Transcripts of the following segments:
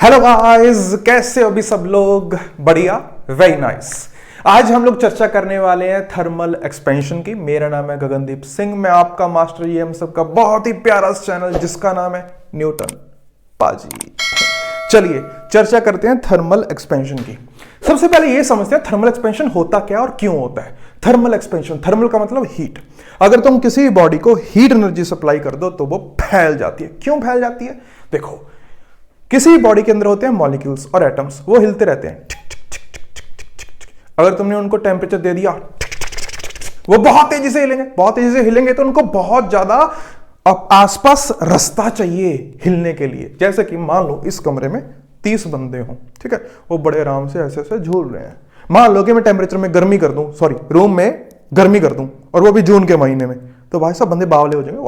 Hello guys, कैसे हो अभी सब लोग? बढ़िया, वेरी नाइस। आज हम लोग चर्चा करने वाले हैं थर्मल एक्सपेंशन की। मेरा नाम है गगनदीप सिंह, मैं आपका मास्टर, ये हम सबका बहुत ही प्यारा चैनल जिसका नाम है न्यूटन पाजी। चलिए चर्चा करते हैं थर्मल एक्सपेंशन की। सबसे पहले ये समझते हैं थर्मल एक्सपेंशन होता क्या और क्यों होता है। थर्मल एक्सपेंशन, थर्मल का मतलब हीट। अगर तुम किसी बॉडी को हीट एनर्जी सप्लाई कर दो तो वो फैल जाती है। क्यों फैल जाती है? देखो, किसी बॉडी के अंदर होते हैं मॉलिक्यूल्स और एटम्स, वो हिलते रहते हैं। अगर तुमने उनको टेम्परेचर दे दिया, वो बहुत तेजी से हिलेंगे। बहुत तेजी से हिलेंगे तो उनको बहुत ज्यादा आसपास रास्ता चाहिए हिलने के लिए। जैसे कि मान लो इस कमरे में 30 बंदे हों, ठीक है, वो बड़े आराम से ऐसे ऐसे झूल रहे हैं। मान लो कि मैं टेम्परेचर में गर्मी कर दूं, सॉरी रूम में गर्मी कर दूं, और वो भी जून के महीने में, तो भाई साहब बंदे बावले हो जाएंगे।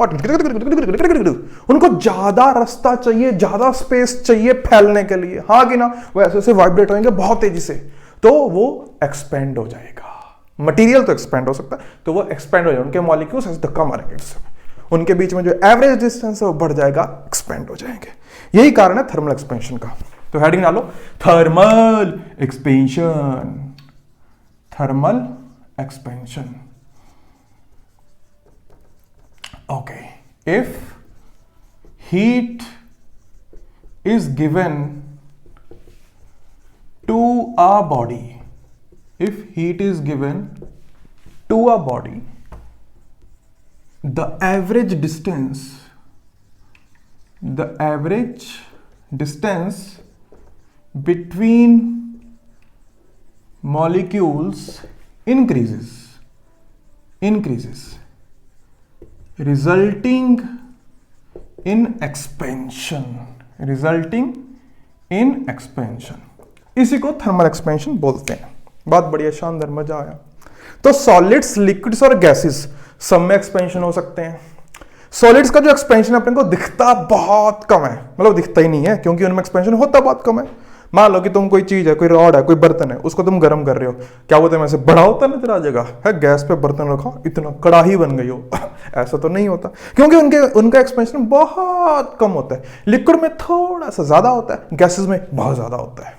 उनको ज्यादा रास्ता चाहिए, ज्यादा स्पेस चाहिए फैलने के लिए, हाँ कि ना? वो ऐसे ऐसे वाइब्रेट होंगे बहुत तेजी से, तो वो एक्सपेंड हो जाएगा। मटेरियल तो एक्सपेंड हो सकता है, तो वो एक्सपेंड हो जाएगा। उनके मॉलिक्यूल्स ऐसे धक्का मारेंगे, उनके बीच में जो एवरेज डिस्टेंस है वो बढ़ जाएगा, एक्सपेंड हो जाएंगे। यही कारण है थर्मल एक्सपेंशन का। तो हेडिंग डालो, thermal expansion. Thermal expansion. Okay, if heat is given to a body, if heat is given to a body, the average distance between molecules increases, resulting in expansion, इसी को thermal expansion बोलते हैं। बहुत बढ़िया, शानदार, मजा आया। तो सॉलिड्स, लिक्विड्स और गैसेस सब में एक्सपेंशन हो सकते हैं। सॉलिड्स का जो एक्सपेंशन अपने को दिखता बहुत कम है, मतलब दिखता ही नहीं है, क्योंकि उनमें एक्सपेंशन होता बहुत कम है। मान लो कि तुम कोई चीज है, कोई रॉड है, कोई बर्तन है, उसको तुम गर्म कर रहे हो, क्या बोलते हैं, वैसे बड़ा होता नजर आ जाएगा है? गैस पे बर्तन रखा, इतना कड़ाही बन गई हो ऐसा तो नहीं होता, क्योंकि उनका एक्सपेंशन बहुत कम होता है। लिक्विड में थोड़ा सा ज्यादा होता है, गैसेस में बहुत ज्यादा होता है।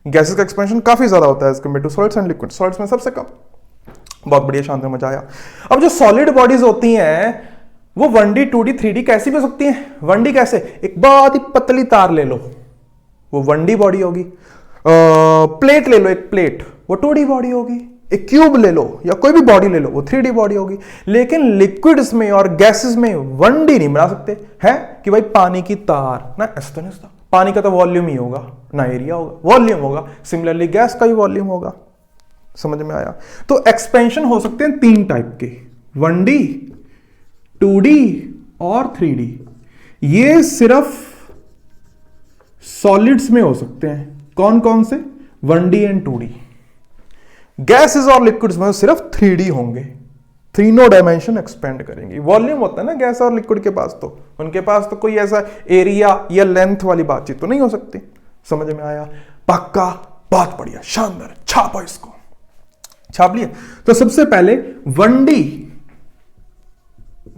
गैसेस का एक्सपेंशन काफी ज्यादा होता है as compared to solids and liquid. Solids में सबसे कम। बहुत बढ़िया, शानदार, मजा आया। अब जो सॉलिड बॉडीज होती हैं वो 1D 2D 3D कैसी भी हो सकती हैं। 1D कैसे? एक बहुत ही पतली तार ले लो, वो 1D बॉडी होगी। प्लेट ले लो, एक प्लेट, वो 2D बॉडी होगी। एक क्यूब ले लो या कोई भी बॉडी ले लो, वो 3D बॉडी होगी। लेकिन लिक्विड्स में और गैसेस में 1D नहीं बना सकते हैं कि भाई पानी की तार ना, ऐसा तो नहीं होता। पानी का तो वॉल्यूम ही होगा ना, एरिया होगा, वॉल्यूम होगा। सिमिलरली गैस का भी वॉल्यूम होगा। समझ में आया? तो एक्सपेंशन हो सकते हैं 3 टाइप के, 1D 2D और 3D। ये सिर्फ सॉलिड्स में हो सकते हैं। कौन कौन से? 1D and 2D। गैसेस और लिक्विड्स में सिर्फ 3D होंगे। तीनों डायमेंशन एक्सपेंड करेंगे। वॉल्यूम होता है ना गैस और लिक्विड के पास, तो उनके पास तो कोई ऐसा एरिया या लेंथ वाली बातचीत तो नहीं हो सकती। समझ में आया? पक्का, बहुत बढ़िया, शानदार। छापो इसको, छाप लिया। तो सबसे पहले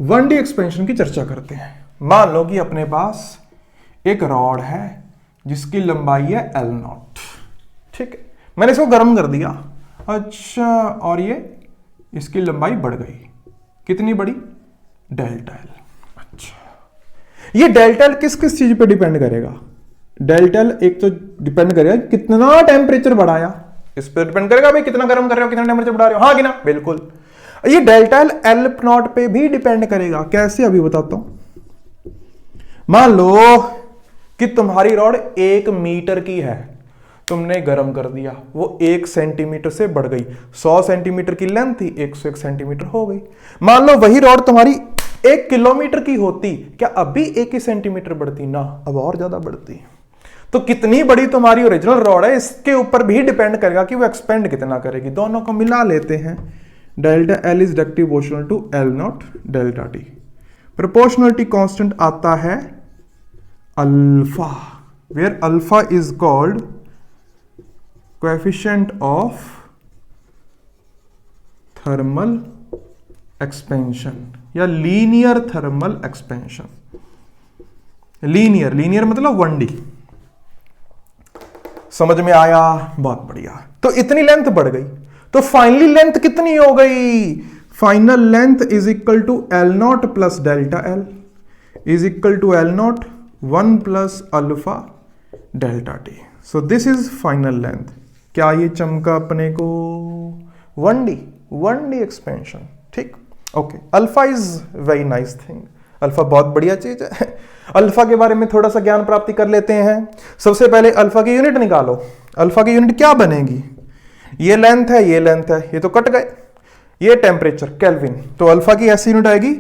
1D एक्सपेंशन की चर्चा करते हैं। मान लो कि अपने पास एक रॉड है जिसकी लंबाई है L0, ठीक है। मैंने इसको गर्म कर दिया, अच्छा, और ये इसकी लंबाई बढ़ गई। कितनी बड़ी? Delta L। अच्छा, ये डेल्टा L किस किस चीज पे डिपेंड करेगा? डेल्टा L एक तो डिपेंड करेगा कितना टेम्परेचर बढ़ाया, इस पर डिपेंड करेगा भाई कितना गर्म कर रहे हो, कितना टेम्परेचर बढ़ा रहे हो, हाँ कि ना? बिल्कुल। ये डेल्टा L0 पे भी डिपेंड करेगा। कैसे? अभी बताता हूं। मान लो कि तुम्हारी रॉड 1 मीटर की है, तुमने गर्म कर दिया, वो 1 सेंटीमीटर से बढ़ गई। 100 सेंटीमीटर की लेंथ थी, 101 सेंटीमीटर हो गई। मान लो वही रॉड तुम्हारी 1 किलोमीटर की होती, क्या अब भी 1 ही सेंटीमीटर बढ़ती? ना, अब और ज्यादा बढ़ती। तो कितनी बड़ी तुम्हारी ओरिजिनल रॉड है, इसके ऊपर भी डिपेंड करेगा कि वो एक्सपेंड कितना करेगी। दोनों को मिला लेते हैं। Delta L is directly proportional to L0 delta T। Proportionality constant आता है alpha, where alpha is called coefficient of thermal expansion या लीनियर थर्मल एक्सपेंशन। लीनियर मतलब 1D। समझ में आया? बहुत बढ़िया। तो इतनी लेंथ बढ़ गई, तो फाइनली लेंथ कितनी हो गई? Final length is equal to L naught plus delta L is equal to L not 1 plus alpha delta T. So this is final length. क्या ये चमका अपने को? 1D expansion. ठीक, okay. Alpha is very nice thing. Alpha बहुत बढ़िया चीज है। अल्फा के बारे में थोड़ा सा ज्ञान प्राप्ति कर लेते हैं। सबसे पहले अल्फा की यूनिट निकालो। अल्फा की यूनिट क्या बनेगी? ये लेंथ है, ये लेंथ है, ये तो कट गए। ये टेम्परेचर केल्विन, तो अल्फा की ऐसी यूनिट आएगी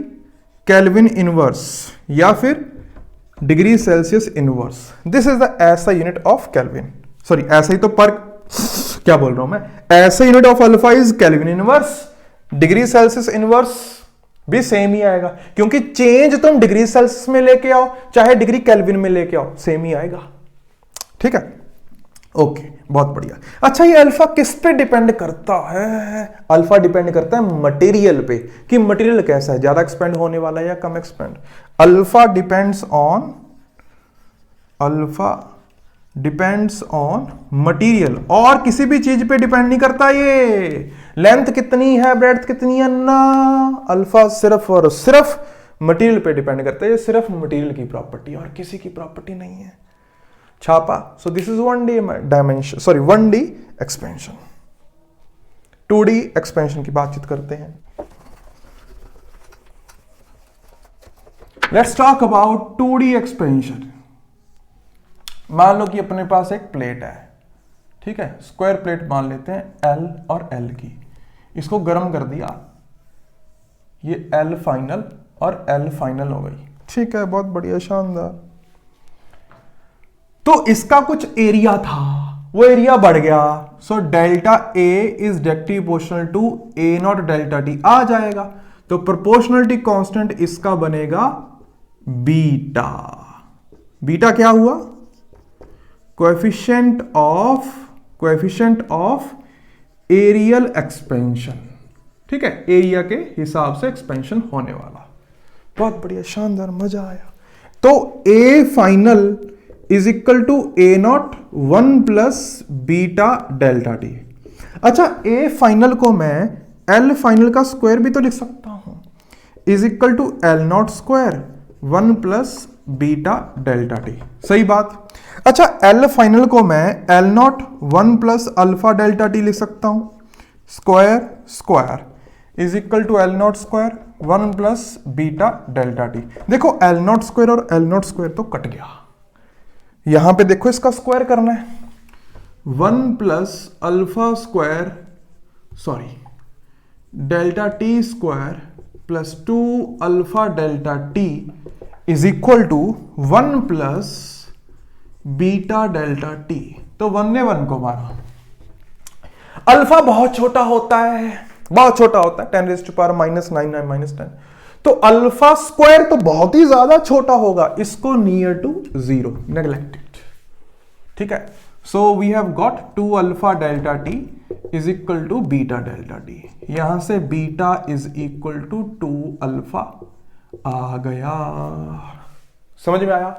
केल्विन इनवर्स या फिर degree Celsius inverse. This is the ऐसा यूनिट ऑफ केल्विन, सॉरी ऐसा ही तो पर क्या बोल रहा हूं मैं, ऐसा unit of alpha is kelvin inverse. Degree Celsius inverse भी सेम ही आएगा, क्योंकि चेंज तुम डिग्री सेल्सियस में लेके आओ चाहे डिग्री केल्विन में लेके आओ, सेम ही आएगा। ठीक है, ओके, बहुत बढ़िया। अच्छा, ये अल्फा किस पे डिपेंड करता है? अल्फा डिपेंड करता है मटेरियल पे, कि मटेरियल कैसा है, ज्यादा एक्सपेंड होने वाला है या कम expand. Alpha depends on material, और किसी भी चीज पे डिपेंड नहीं करता। ये लेंथ कितनी है, ब्रेड्थ कितनी है ना, अल्फा सिर्फ और सिर्फ मटेरियल पे डिपेंड करता है। ये सिर्फ मटेरियल की प्रॉपर्टी और किसी की प्रॉपर्टी नहीं है। छापा। सो this is 1D dimension, sorry 1D expansion. 2D expansion की बातचीत करते हैं। Let's talk about 2D expansion. मान लो कि अपने पास एक प्लेट है, ठीक है, स्क्वायर प्लेट मान लेते हैं L और L की। इसको गर्म कर दिया, ये L फाइनल और L फाइनल हो गई। ठीक है, बहुत बढ़िया, शानदार। तो इसका कुछ एरिया था, वो एरिया बढ़ गया। So delta A is directly proportional to A naught delta T आ जाएगा। तो प्रोपोर्शनलिटी कांस्टेंट इसका बनेगा बीटा। बीटा क्या हुआ? Coefficient of areal expansion. ठीक है, एरिया के हिसाब से एक्सपेंशन होने वाला। बहुत बढ़िया, शानदार, मजा आया। तो A final is equal to A not 1 plus beta delta T. अच्छा, ए फाइनल को मैं एल फाइनल का स्क्वायर भी तो लिख सकता हूं, is equal to L not square 1 plus beta delta T. सही बात। अच्छा, एल फाइनल को मैं L not 1 plus alpha delta T लिख सकता हूं, square square is equal to L not square 1 plus beta delta T. देखो, एल नॉट स्क्वायर और एल नॉट स्क्वायर तो कट गया। यहां पे देखो, इसका स्क्वायर करना है, 1 plus alpha square, sorry delta T square plus 2 alpha delta T is equal to 1 plus beta delta T. तो 1 ने 1 को मारा। अल्फा बहुत छोटा होता है, बहुत छोटा होता है, 10⁻⁻⁹ तो अल्फा स्क्वायर तो बहुत ही ज्यादा छोटा होगा, इसको नियर टू 0, नेग्लेक्टेड। ठीक है, so we have got 2 alpha delta T is equal to beta delta T. यहां से beta is equal to 2 alpha आ गया। समझ में आया?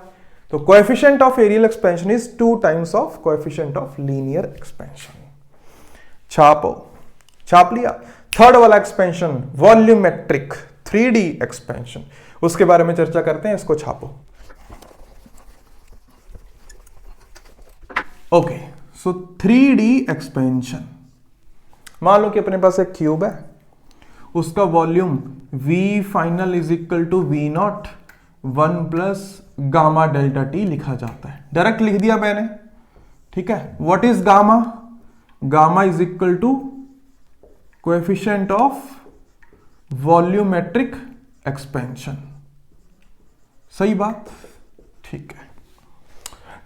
तो coefficient of areal expansion is 2 times of coefficient of linear expansion. छाप लिया। थर्ड वाला एक्सपेंशन, वॉल्यूमेट्रिक 3D एक्सपेंशन, उसके बारे में चर्चा करते हैं। इसको छापो। ओके, सो 3D एक्सपेंशन। मान लो कि अपने पास एक क्यूब है, उसका volume V final is equal to V not 1 plus gamma delta T लिखा जाता है। डायरेक्ट लिख दिया मैंने। ठीक है, what is gamma? Gamma is equal to coefficient of volumetric expansion. सही बात, ठीक है।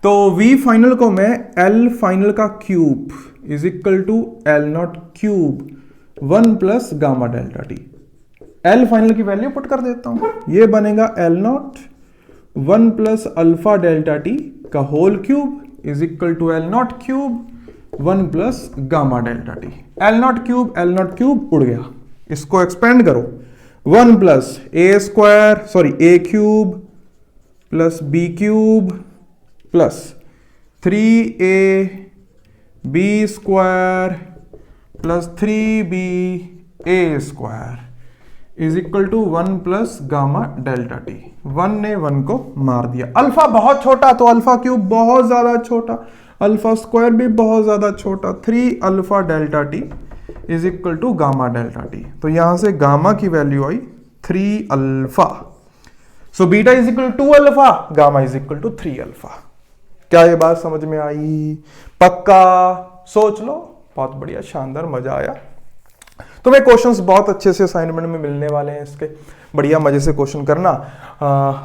तो V फाइनल को मैं L फाइनल का cube is equal to L naught cube 1 plus gamma delta T. L final की वैल्यू पुट कर देता हूं, ये बनेगा L naught 1 plus alpha delta T का whole cube is equal to L naught cube 1 plus gamma delta T. L naught cube उड़ गया, इसको एक्सपेंड करो, 1 plus A square, sorry A cube plus B cube plus 3a B square plus 3b a square is equal to 1 plus gamma delta T. 1 ने 1 को मार दिया। Alpha बहुत छोटा तो अल्फा क्यूब बहुत ज्यादा छोटा, अल्फा स्क्वायर भी बहुत ज्यादा छोटा, 3 alpha delta T is equal to gamma delta T. तो यहां से गामा की वैल्यू आई 3 alpha. So beta is equal to 2 alpha, gamma is equal to 3 alpha. क्या ये बात समझ में आई? पक्का? सोच लो। बहुत बढ़िया, शानदार, मजा आया। तुम्हें क्वेश्चंस बहुत अच्छे से असाइनमेंट में मिलने वाले हैं इसके, बढ़िया मजे से क्वेश्चन करना।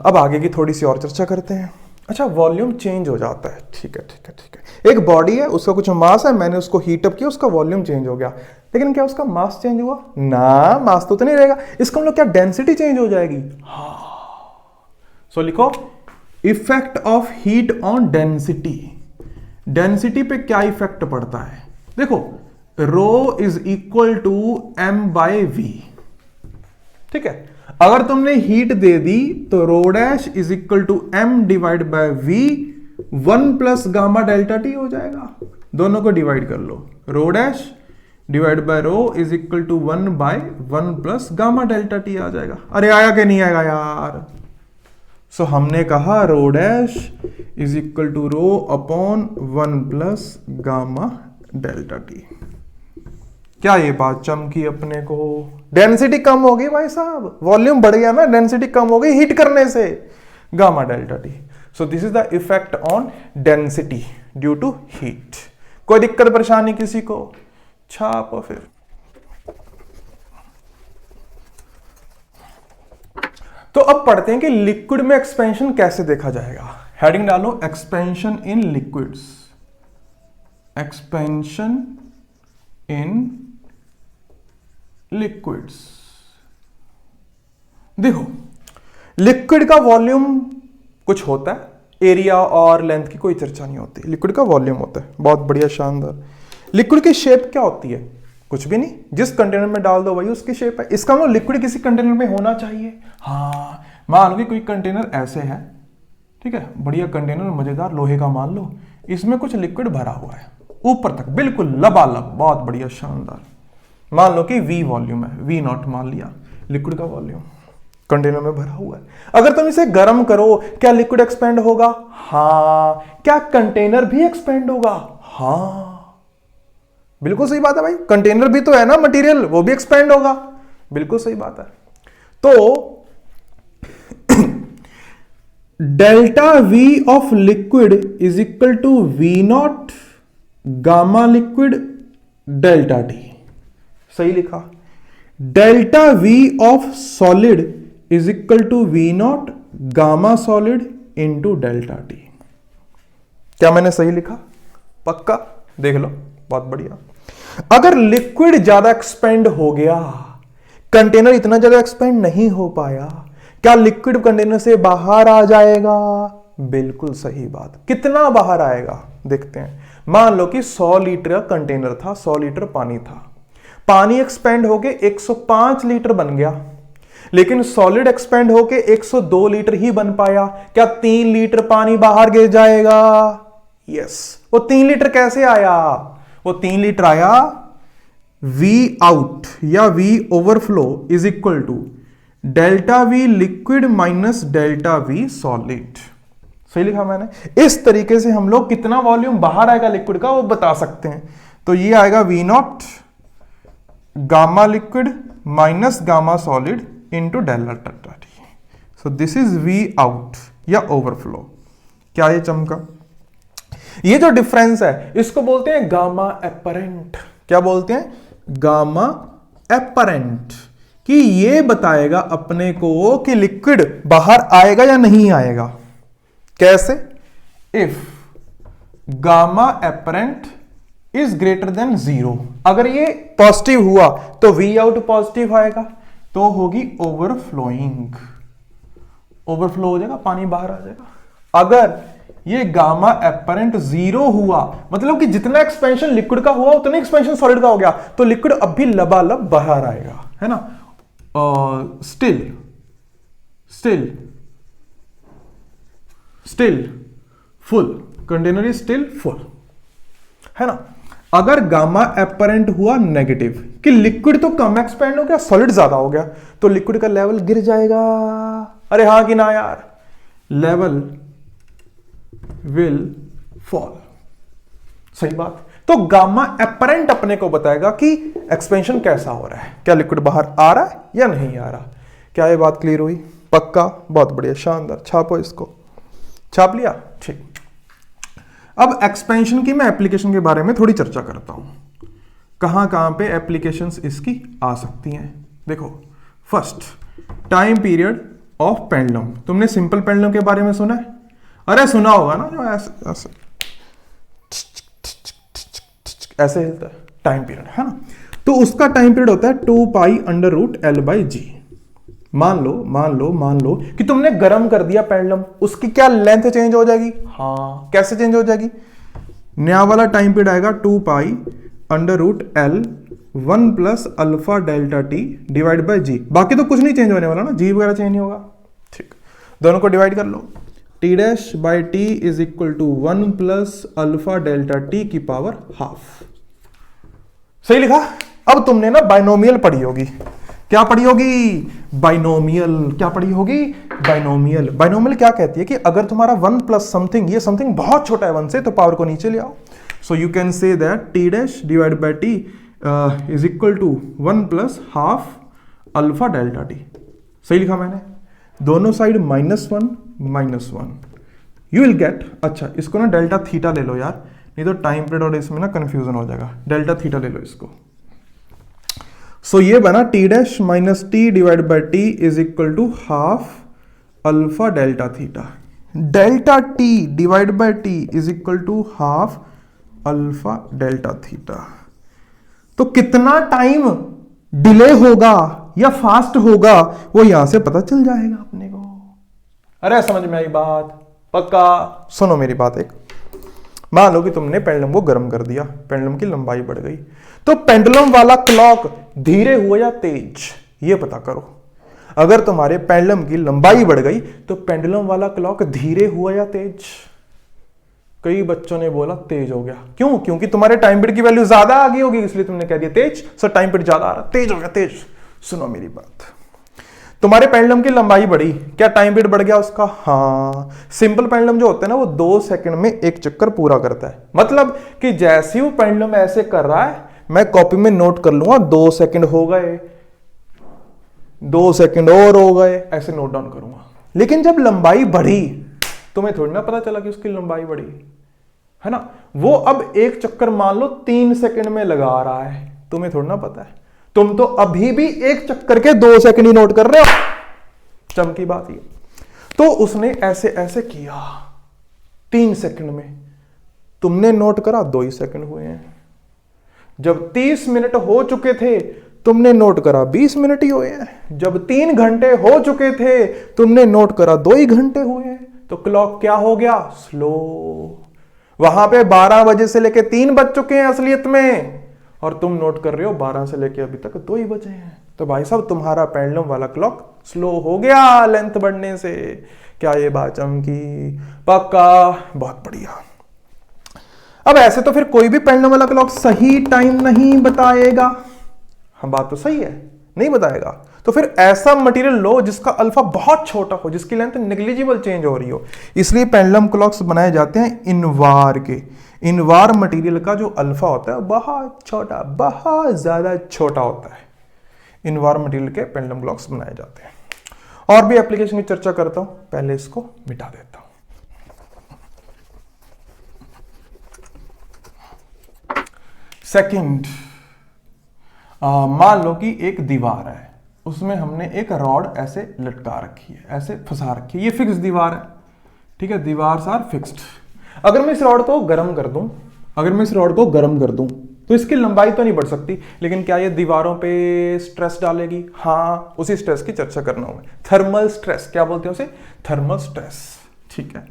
अब आगे की थोड़ी सी और चर्चा करते हैं। अच्छा, वॉल्यूम चेंज हो जाता है, ठीक है ठीक है ठीक है। एक बॉडी है, उसका कुछ मास है, मैंने उसको हीट अप किया, उसका वॉल्यूम चेंज हो गया, लेकिन क्या उसका मास चेंज हुआ? ना, मास तो नहीं रहेगा। इसका हम लोग क्या डेंसिटी चेंज हो जाएगी? हाँ। सो लिखो effect of heat on density. Density पे क्या इफेक्ट पड़ता है? देखो, rho is equal to M by V, ठीक है। अगर तुमने हीट दे दी तो rho dash is equal to M divide by V, 1 plus gamma delta T हो जाएगा। दोनों को डिवाइड कर लो, rho dash divide by rho is equal to 1 by 1 plus gamma delta T आ जाएगा। अरे आया कि नहीं आएगा यार? सो हमने कहा rho dash is equal to rho upon 1 plus gamma delta T. क्या ये बात चमकी अपने को? डेंसिटी कम हो गई भाई साहब, वॉल्यूम बढ़ गया ना, डेंसिटी कम हो गई हीट करने से, gamma delta T. So this is the effect on density due to heat. कोई दिक्कत परेशानी किसी को? छापो फिर। तो अब पढ़ते हैं कि लिक्विड में एक्सपेंशन कैसे देखा जाएगा। हेडिंग डालो, expansion in liquids. Expansion in liquids. देखो, लिक्विड का वॉल्यूम कुछ होता है, एरिया और लेंथ की कोई चर्चा नहीं होती, लिक्विड का वॉल्यूम होता है। बहुत बढ़िया, शानदार। लिक्विड की शेप क्या होती है? कुछ भी नहीं, जिस कंटेनर में डाल दो वही उसकी शेप है। इसका मतलब लिक्विड किसी कंटेनर में होना चाहिए। हाँ, मान लो कि कोई कंटेनर ऐसे है, ठीक है, बढ़िया कंटेनर, मजेदार लोहे का मान लो, इसमें कुछ लिक्विड भरा हुआ है ऊपर तक, बिल्कुल लबालब, बहुत बढ़िया, शानदार। मान लो कि V वॉल्यूम है, V नॉट मान लिया, लिक्विड का वॉल्यूम कंटेनर में भरा हुआ है। अगर तुम इसे गर्म करो, क्या लिक्विड एक्सपेंड होगा? हाँ। क्या कंटेनर भी एक्सपेंड होगा? हाँ, बिल्कुल सही बात है भाई, कंटेनर भी तो है ना मटेरियल, वो भी एक्सपेंड होगा, बिल्कुल सही बात है। तो delta V of liquid is equal to V not gamma liquid delta T. सही लिखा। Delta V of solid is equal to V not gamma solid into delta T. क्या मैंने सही लिखा? पक्का? देख लो, बहुत बढ़िया। अगर लिक्विड ज्यादा एक्सपेंड हो गया, कंटेनर इतना ज्यादा एक्सपेंड नहीं हो पाया, क्या लिक्विड कंटेनर से बाहर आ जाएगा? बिल्कुल सही बात। कितना बाहर आएगा देखते हैं। मान लो कि 100 लीटर का कंटेनर था, 100 लीटर पानी था, पानी एक्सपेंड होके 105 लीटर बन गया, लेकिन सॉलिड एक्सपेंड होके 102 लीटर ही बन पाया। क्या 3 लीटर पानी बाहर गिर जाएगा? यस। वो 3 लीटर कैसे आया? वो 3 लीटर आया V आउट या V overflow is equal to delta V liquid minus delta V solid. सही लिखा मैंने। इस तरीके से हम लोग कितना वॉल्यूम बाहर आएगा लिक्विड का वो बता सकते हैं। तो ये आएगा V not gamma liquid minus gamma solid into delta T. So this is V out या ओवरफ्लो। क्या ये चमका? ये जो डिफरेंस है इसको बोलते हैं गामा एपरेंट। क्या बोलते हैं? Gamma apparent. कि ये बताएगा अपने को कि लिक्विड बाहर आएगा या नहीं आएगा। कैसे? If gamma apparent is greater than 0, अगर ये पॉजिटिव हुआ तो V आउट पॉजिटिव आएगा, तो होगी ओवरफ्लोइंग, ओवरफ्लो हो जाएगा, पानी बाहर आ जाएगा। अगर ये गामा एपरेंट 0 हुआ, मतलब कि जितना एक्सपेंशन लिक्विड का हुआ उतना एक्सपेंशन सॉलिड का हो गया, तो लिक्विड अब भी लबालब बाहर आएगा, है ना। Still full, container is still full, है ना। अगर गामा एपरेंट हुआ नेगेटिव कि लिक्विड तो कम एक्सपेंड हो गया, सॉलिड ज्यादा हो गया, तो लिक्विड का लेवल गिर जाएगा। अरे हाँ कि ना यार, लेवल विल फॉल। सही बात। तो गामा एपरेंट अपने को बताएगा कि एक्सपेंशन कैसा हो रहा है, क्या लिक्विड बाहर आ रहा है या नहीं आ रहा। क्या ये बात क्लियर हुई? पक्का? बहुत बढ़िया, शानदार। छापो इसको। छाप लिया? ठीक। अब एक्सपेंशन की मैं एप्लीकेशन के बारे में थोड़ी चर्चा करता हूं, कहां कहां पे एप्लीकेशंस इसकी आ सकती हैं। देखो, first, time period of pendulum. तुमने सिंपल पेंडुलम के बारे में सुना है? अरे सुना होगा ना, जो ऐसे ऐसे ऐसे हिलता है, टाइम पीरियड है ना। तो उसका टाइम पीरियड होता है 2 pi under root L by G. मान लो कि तुमने गर्म कर दिया पेंडुलम, उसकी क्या लेंथ चेंज हो जाएगी? हाँ, कैसे चेंज हो जाएगी? नया वाला टाइम पीरियड आएगा 2 pi under root L 1 plus alpha delta T divide by G. बाकी तो कुछ नहीं चेंज होने वाला ना, जी वगैरह चेंज नहीं होगा। ठीक, दोनों को डिवाइड कर लो। T dash by T is equal to 1 plus alpha delta T की पावर हाफ। सही लिखा। अब तुमने ना बाइनोमियल पढ़ी होगी। क्या पढ़ी होगी? बाइनोमियल। क्या पढ़ी होगी? बाइनोमियल। बाइनोमियल क्या कहती है कि अगर तुम्हारा 1 प्लस समथिंग, ये समथिंग बहुत छोटा है 1 से, तो पावर को नीचे ले आओ। So you can say that T dash divide by T is equal to 1 plus half alpha delta T. सही लिखा मैंने। दोनों साइड -1 यू विल गेट। अच्छा, इसको ना डेल्टा थीटा ले लो यार, नहीं तो टाइम पीरियड और इसमें ना कंफ्यूजन हो जाएगा। डेल्टा थीटा ले लो इसको। सो ये बना T dash minus T divide by T is equal to half alpha delta theta. Delta T divide by T is equal to half alpha delta theta. तो कितना टाइम डिले होगा या फास्ट होगा वो यहां से पता चल जाएगा अपने को। अरे समझ में आई बात? पक्का? सुनो मेरी बात एक। मान लो कि तुमने पेंडुलम को गर्म कर दिया, पेंडुलम की लंबाई बढ़ गई, तो पेंडुलम वाला क्लॉक धीरे हुआ या तेज, ये पता करो। अगर तुम्हारे पेंडुलम की लंबाई बढ़ गई तो पेंडुलम वाला क्लॉक धीरे हुआ या तेज? कई बच्चों ने बोला तेज हो गया। क्यों? क्योंकि तुम्हारे टाइम पीरियड की वैल्यू ज्यादा आ गई होगी, इसलिए तुमने कह दिया तेज। सर टाइम पीरियड ज्यादा आ रहा, तेज हो गया, तेज। सुनो मेरी बात, तुम्हारे पेंडुलम की लंबाई बढ़ी, क्या टाइम पीरियड बढ़ गया उसका? हाँ। सिंपल पेंडुलम जो होता है ना, वो 2 सेकंड में एक चक्कर पूरा करता है। मतलब कि जैसे ही वो पेंडुलम ऐसे कर रहा है, मैं कॉपी में नोट कर लूंगा 2 सेकंड हो गए, 2 सेकंड और हो गए, ऐसे नोट डाउन करूंगा। लेकिन जब लंबाई बढ़ी, तुम्हें थोड़ी ना पता चला कि उसकी लंबाई बढ़ी, है ना। वो अब एक चक्कर मान लो 3 सेकंड में लगा रहा है, तुम्हें थोड़ा ना पता है। तुम तो अभी भी एक चक्कर के 2 सेकंड ही नोट कर रहे हो। चमकी बात ये। तो उसने ऐसे ऐसे किया 3 सेकंड में, तुमने नोट करा 2 ही सेकंड हुए हैं। जब 30 मिनट हो चुके थे, तुमने नोट करा 20 मिनट ही हुए हैं। जब 3 घंटे हो चुके थे, तुमने नोट करा 2 ही घंटे हुए हैं। तो क्लॉक क्या हो गया? स्लो। वहां पे 12 बजे से लेके 3 बज चुके हैं असलियत में, और तुम नोट कर रहे हो 12 से लेके अभी तक 2 ही बजे हैं। तो भाई साहब, तुम्हारा पेंडुलम वाला क्लॉक स्लो हो गया लेंथ बढ़ने से। क्या ये बात चमकी? पक्का? बहुत बढ़िया। अब ऐसे तो फिर कोई भी पेंडुलम वाला क्लॉक सही टाइम नहीं बताएगा। हम बात तो सही है, नहीं बताएगा। तो फिर ऐसा मटेरियल लो जिसका अल्फा बहुत छोटा हो, जिसकी लेंथ नेग्लिजिबल चेंज हो रही हो। इसलिए पेंडुलम क्लॉक्स बनाए जाते हैं इनवार के। इनवार मटेरियल का जो अल्फा होता है बहुत छोटा, बहुत ज्यादा छोटा होता है। इनवार मटेरियल के पेंडुलम क्लॉक्स बनाए जाते हैं। और भी एप्लीकेशन की चर्चा करता हूं, पहले इसको मिटा देता हूं। सेकंड, मान लो कि एक दीवार है, उसमें हमने एक रॉड ऐसे लटका रखी है, ऐसे फंसा रखी है। ये फिक्स दीवार है, ठीक है, दीवार आर फिक्स्ड। अगर मैं इस रॉड को गर्म कर दूं, तो इसकी लंबाई तो नहीं बढ़ सकती, लेकिन क्या ये दीवारों पे स्ट्रेस डालेगी? हाँ, उसी स्ट्रेस की चर्चा करना हूं मैं। थर्मल स्ट्रेस, क्या बोलते हैं उसे? थर्मल स्ट्रेस, ठीक है।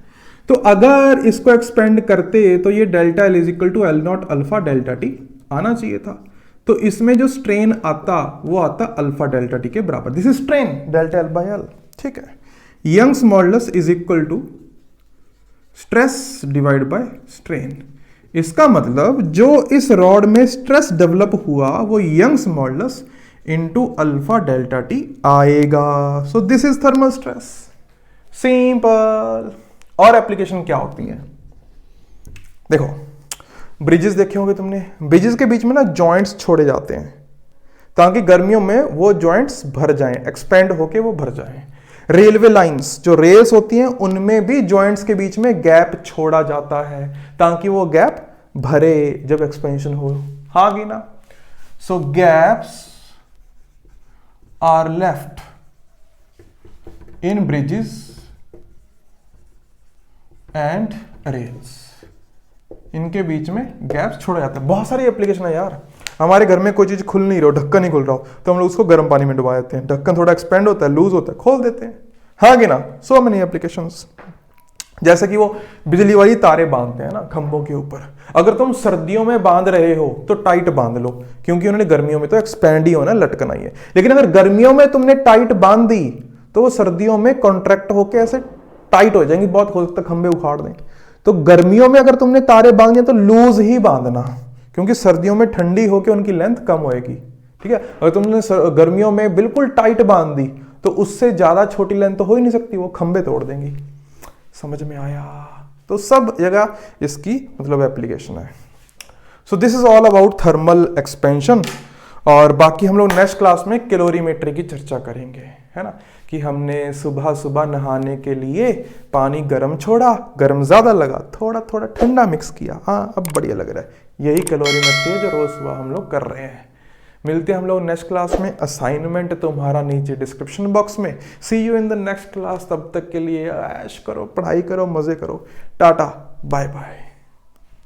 तो अगर इसको एक्सपेंड करते तो ये delta L is equal to L not alpha delta T आना चाहिए था। तो इसमें जो स्ट्रेन आता वो आता अल्फा डेल्टा टी के बराबर। This is strain delta L by L, ठीक है। Young's modulus is equal to stress divide by strain. इसका मतलब जो इस रॉड में स्ट्रेस डेवलप हुआ वो Young's modulus into alpha delta T आएगा। So this is thermal stress, simple. और एप्लीकेशन क्या होती है? देखो, ब्रिजेस देखे होंगे तुमने, ब्रिजेस के बीच में ना जॉइंट्स छोड़े जाते हैं ताकि गर्मियों में वो जॉइंट्स भर जाएं, एक्सपेंड होके वो भर जाएं। रेलवे लाइंस, जो रेल्स होती हैं, उनमें भी जॉइंट्स के बीच में गैप छोड़ा जाता है ताकि वो गैप भरे जब एक्सपेंशन हो। हाँ कि ना? So gaps are left in bridges and rails, इनके बीच में गैप्स छोड़ा जाता है। बहुत सारी एप्लीकेशन है यार। हमारे घर में कोई चीज खुल नहीं रहा हो, ढक्कन नहीं खुल रहा हो, तो हम लोग उसको गर्म पानी में डुबा देते हैं, ढक्कन थोड़ा एक्सपेंड होता है, लूज होता है, खोल देते हैं। हाँ कि ना? So many applications. जैसे कि वो बिजली वाली तारे बांधते हैं ना खंभों के ऊपर, अगर तुम सर्दियों में बांध रहे हो तो टाइट बांध लो, क्योंकि उन्होंने गर्मियों में तो एक्सपेंड ही होना, लटकना ही है। लेकिन अगर गर्मियों में तुमने टाइट बांध दी तो वो सर्दियों में कॉन्ट्रैक्ट होकर ऐसे टाइट हो जाएंगी, बहुत हो सकता है खंभे उखाड़ दें। तो गर्मियों में अगर तुमने तारे बांध दिए तो लूज ही बांधना, क्योंकि सर्दियों में ठंडी होकर उनकी लेंथ कम होएगी। ठीक है? अगर तुमने गर्मियों में बिल्कुल टाइट बांध दी तो उससे ज्यादा छोटी लेंथ तो हो ही नहीं सकती, वो खंभे तोड़ देंगी। समझ में आया? तो सब जगह इसकी मतलब एप्लीकेशन है। सो this is all about thermal expansion. और बाकी हम लोग नेक्स्ट क्लास में कैलोरीमेट्री की चर्चा करेंगे, है ना, कि हमने सुबह सुबह नहाने के लिए पानी गर्म छोड़ा, गर्म ज्यादा लगा, थोड़ा थोड़ा ठंडा मिक्स किया, हाँ अब बढ़िया लग रहा है। यही कैलोरीमेट्री है जो रोज सुबह हम लोग कर रहे हैं। मिलते हैं हम लोग नेक्स्ट क्लास में। असाइनमेंट तुम्हारा नीचे डिस्क्रिप्शन बॉक्स में। See you in the next class. तब तक के लिए ऐश करो, पढ़ाई करो, मजे करो। Tata, bye bye.